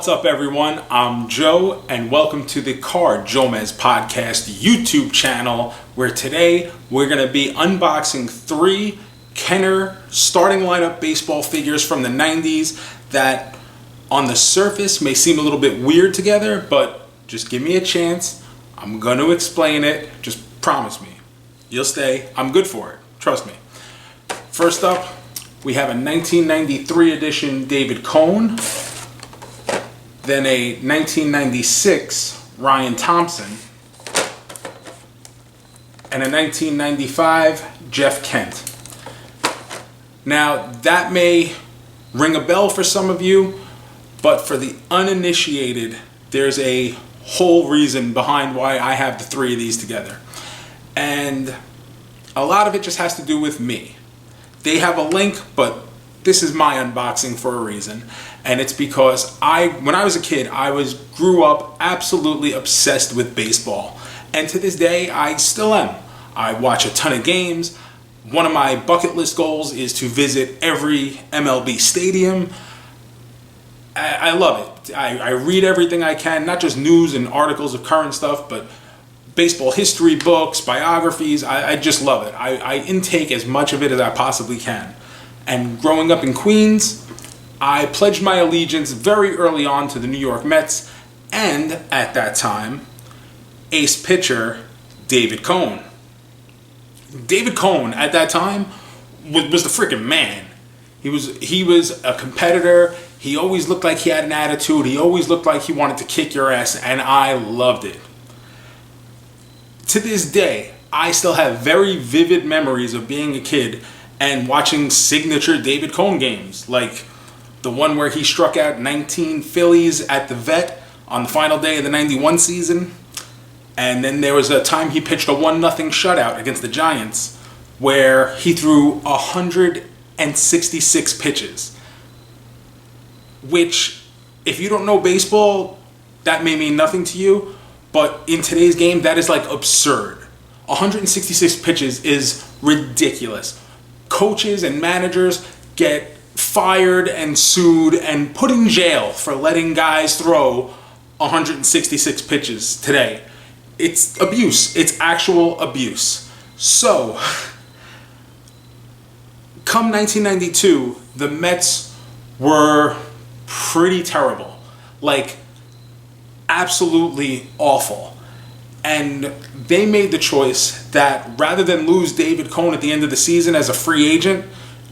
What's up, everyone? I'm Joe, and welcome to the Card Jomez Podcast YouTube channel, where today we're going to be unboxing 3 Kenner starting lineup baseball figures from the 90s that on the surface may seem a little bit weird together, but just give me a chance. I'm going to explain it. Just promise me. You'll stay. I'm good for it. Trust me. First up, we have a 1993 edition David Cone. Then a 1996 Ryan Thompson, and a 1995 Jeff Kent. Now, that may ring a bell for some of you, but for the uninitiated, there's a whole reason behind why I have the 3 of these together. And a lot of it just has to do with me. They have a link, but this is my unboxing for a reason. And it's because when I was a kid, I grew up absolutely obsessed with baseball. And to this day, I still am. I watch a ton of games. One of my bucket list goals is to visit every MLB stadium. I love it. I read everything I can, not just news and articles of current stuff, but baseball history books, biographies. I just love it. I intake as much of it as I possibly can. And growing up in Queens, I pledged my allegiance very early on to the New York Mets, and at that time, ace pitcher David Cone. David Cone at that time was the freaking man. He was a competitor. He always looked like he had an attitude. He always looked like he wanted to kick your ass, and I loved it. To this day, I still have very vivid memories of being a kid and watching signature David Cone games, like the one where he struck out 19 Phillies at the Vet on the final day of the 91 season. And then there was a time he pitched a 1-0 shutout against the Giants where he threw 166 pitches. Which, if you don't know baseball, that may mean nothing to you. But in today's game, that is like absurd. 166 pitches is ridiculous. Coaches and managers get fired and sued and put in jail for letting guys throw 166 pitches today. It's abuse. It's actual abuse. So, come 1992, the Mets were pretty terrible. Like, absolutely awful. And they made the choice that rather than lose David Cone at the end of the season as a free agent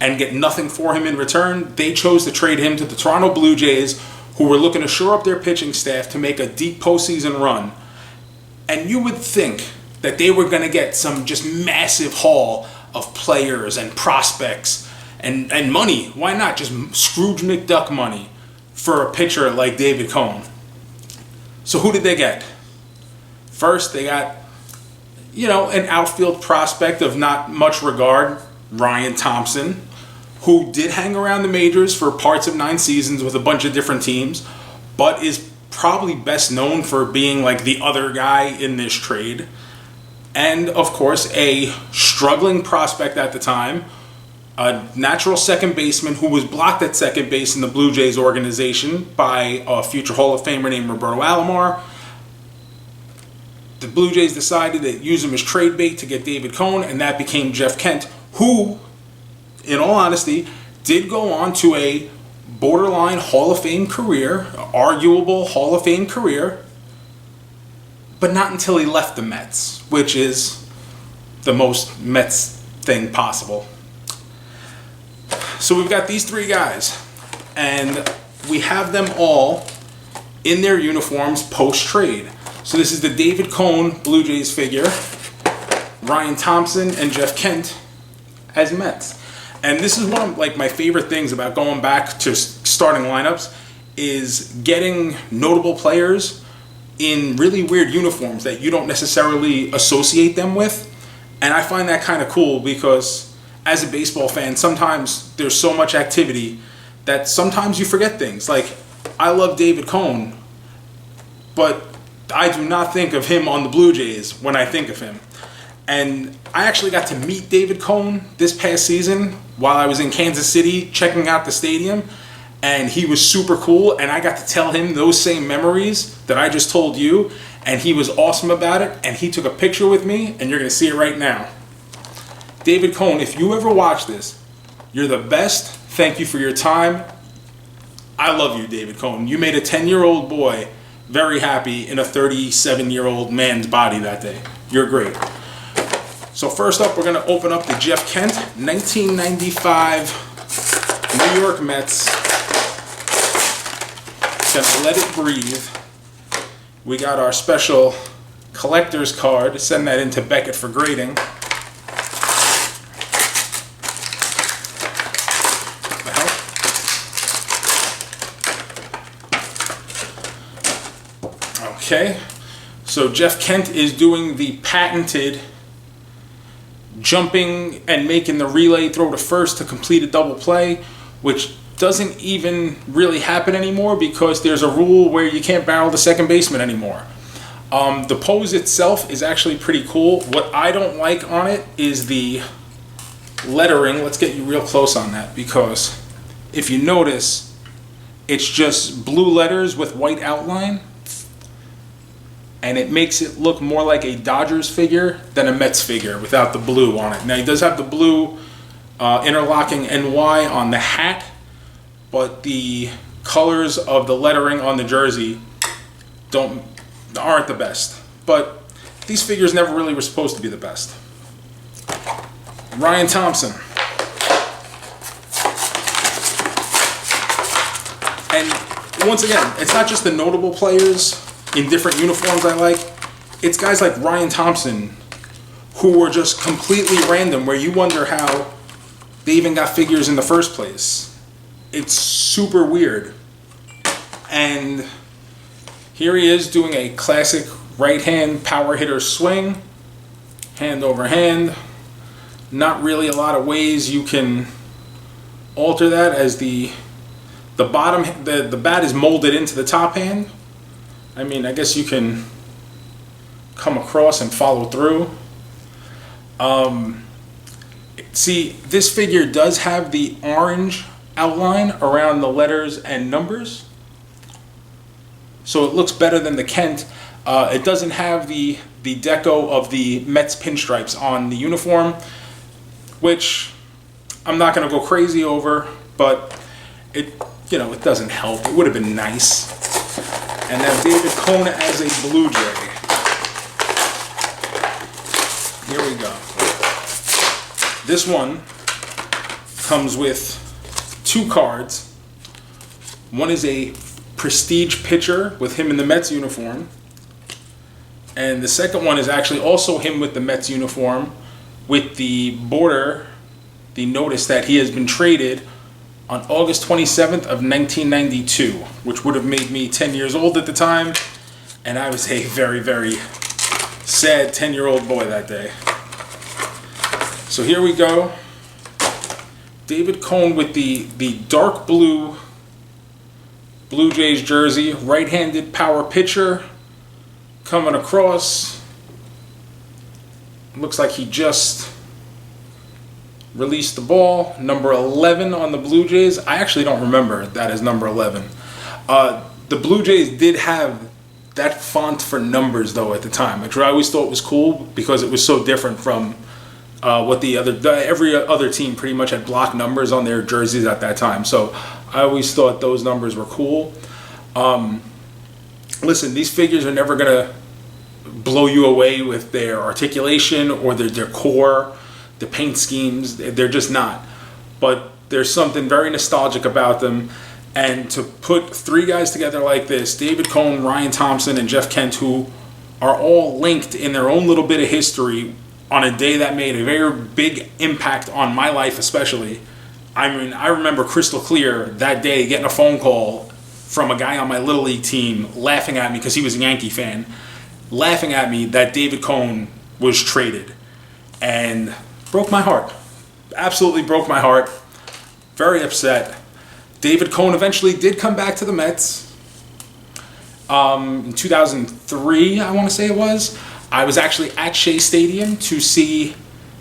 and get nothing for him in return, they chose to trade him to the Toronto Blue Jays, who were looking to shore up their pitching staff to make a deep postseason run. And you would think that they were going to get some just massive haul of players and prospects and money. Why not? Just Scrooge McDuck money for a pitcher like David Cone. So who did they get? First, they got, an outfield prospect of not much regard, Ryan Thompson, who did hang around the majors for parts of 9 seasons with a bunch of different teams, but is probably best known for being like the other guy in this trade. And, of course, a struggling prospect at the time, a natural second baseman who was blocked at second base in the Blue Jays organization by a future Hall of Famer named Roberto Alomar. The Blue Jays decided to use him as trade bait to get David Cone, and that became Jeff Kent, who, in all honesty, did go on to a borderline Hall of Fame career, arguable Hall of Fame career, but not until he left the Mets, which is the most Mets thing possible. So we've got these 3 guys, and we have them all in their uniforms post-trade. So this is the David Cone Blue Jays figure, Ryan Thompson and Jeff Kent as Mets. And this is one of my favorite things about going back to starting lineups is getting notable players in really weird uniforms that you don't necessarily associate them with. And I find that kind of cool because as a baseball fan, sometimes there's so much activity that sometimes you forget things. Like, I love David Cone, but I do not think of him on the Blue Jays when I think of him. And I actually got to meet David Cone this past season while I was in Kansas City checking out the stadium. and he was super cool, and I got to tell him those same memories that I just told you, and he was awesome about it, and he took a picture with me, and you're going to see it right now. David Cohn, if you ever watch this, you're the best. Thank you for your time. I love you, David Cohn. You made a 10-year-old boy very happy in a 37-year-old man's body that day. You're great. So first up, we're going to open up the Jeff Kent 1995 New York Mets. Gonna let it breathe. We got our special collector's card. Send that into Beckett for grading. Okay, so Jeff Kent is doing the patented jumping and making the relay throw to first to complete a double play, which doesn't even really happen anymore because there's a rule where you can't barrel the second baseman anymore. The pose itself is actually pretty cool. What I don't like on it is the lettering. Let's get you real close on that, because if you notice, it's just blue letters with white outline, and it makes it look more like a Dodgers figure than a Mets figure without the blue on it. Now, he does have the blue interlocking NY on the hat, but the colors of the lettering on the jersey aren't the best. But these figures never really were supposed to be the best. Ryan Thompson. And once again, it's not just the notable players in different uniforms I like. It's guys like Ryan Thompson who were just completely random, where you wonder how they even got figures in the first place. It's super weird. And here he is doing a classic right hand power hitter swing, hand over hand. Not really a lot of ways you can alter that, as the bottom, the bat is molded into the top hand. I mean, I guess you can come across and follow through. See, this figure does have the orange outline around the letters and numbers, so it looks better than the Kent. It doesn't have the deco of the Mets pinstripes on the uniform, which I'm not going to go crazy over, but it doesn't help. It would have been nice. And then David Cohn as a Blue Jay. Here we go. This one comes with 2 cards. One is a prestige pitcher with him in the Mets uniform, and the second one is actually also him with the Mets uniform, with the border, the notice that he has been traded on August 27th of 1992, which would have made me 10 years old at the time, and I was a very, very sad 10-year-old boy that day. So here we go. David Cohn with the dark blue Blue Jays jersey, right-handed power pitcher, coming across. Looks like he just released the ball. Number 11 on the Blue Jays. I actually don't remember that as number 11. The Blue Jays did have that font for numbers though at the time, which I always thought was cool because it was so different from what every other team pretty much had block numbers on their jerseys at that time. So I always thought those numbers were cool. Listen, these figures are never gonna blow you away with their articulation or their decor, the paint schemes. They're just not. But there's something very nostalgic about them. And to put 3 guys together like this, David Cohn, Ryan Thompson, and Jeff Kent, who are all linked in their own little bit of history on a day that made a very big impact on my life especially. I mean, I remember crystal clear that day getting a phone call from a guy on my Little League team laughing at me because he was a Yankee fan, laughing at me that David Cohn was traded. And broke my heart. Absolutely broke my heart. Very upset. David Cohn eventually did come back to the Mets. In 2003, I want to say it was. I was actually at Shea Stadium to see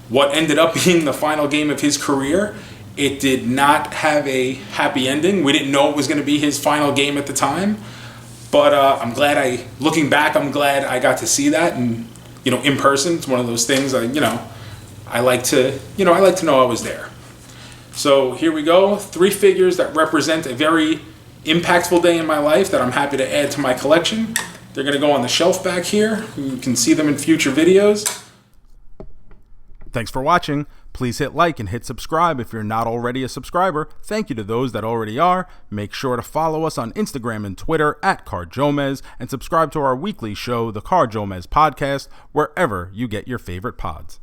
what ended up being the final game of his career It did not have a happy ending. We didn't know it was going to be his final game at the time. But I'm glad looking back, I'm glad I got to see that, and in person. It's one of those things I like to know I was there. So here we go, 3 figures that represent a very impactful day in my life that I'm happy to add to my collection. They're going to go on the shelf back here. You can see them in future videos. Thanks for watching. Please hit like and hit subscribe if you're not already a subscriber. Thank you to those that already are. Make sure to follow us on Instagram and Twitter @CardJomez, and subscribe to our weekly show, The CardJomez Podcast, wherever you get your favorite pods.